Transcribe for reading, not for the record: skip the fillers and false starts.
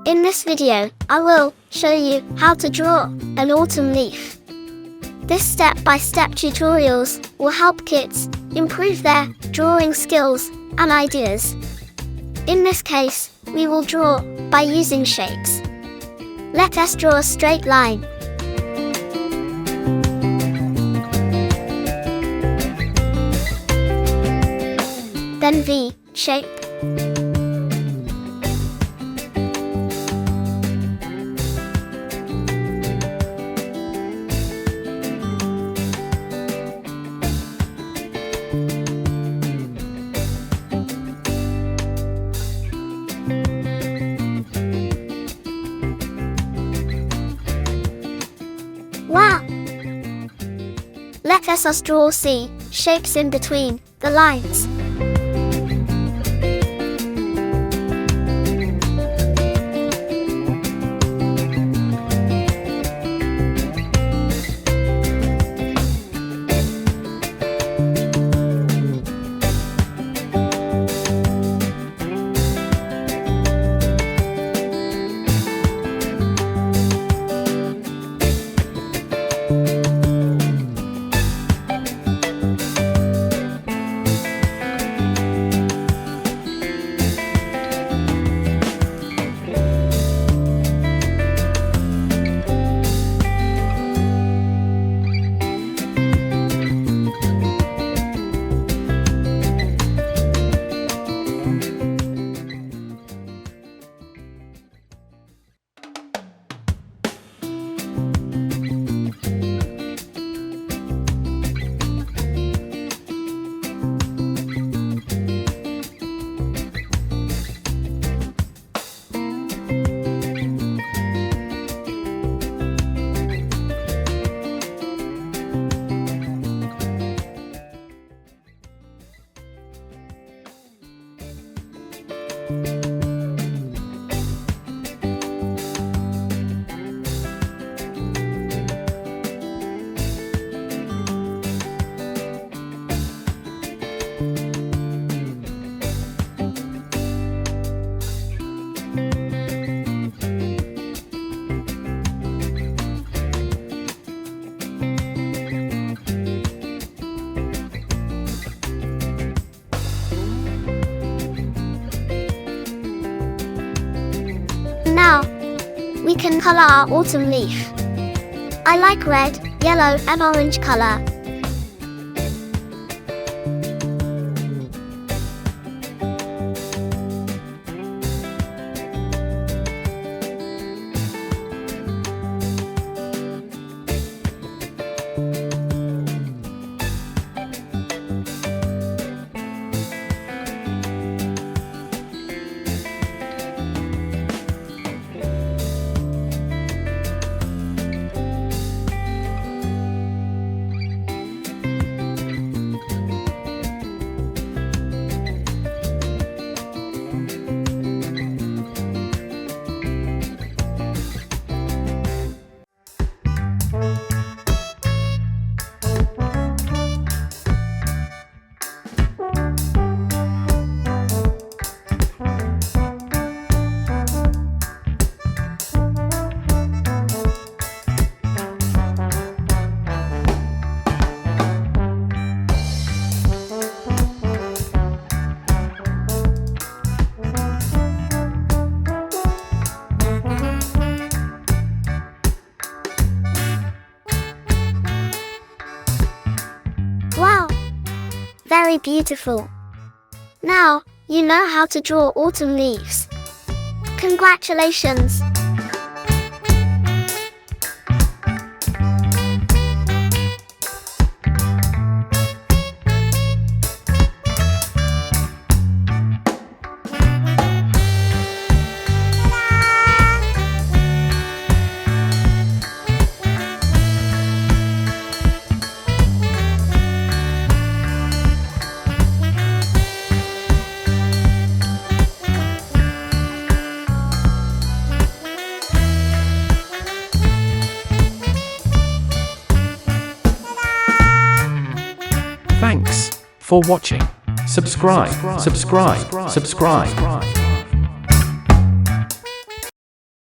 In this video, I will show you how to draw an autumn leaf. This step-by-step tutorials will help kids improve their drawing skills and ideas. In this case, we will draw by using shapes. Let us draw a straight line. Then V shape. Wow! Let us draw C shapes in between the lines. Now, we can color our autumn leaf. I like red, yellow and orange color. Wow! Very beautiful. Now, you know how to draw autumn leaves. Congratulations! Thanks for watching. Subscribe.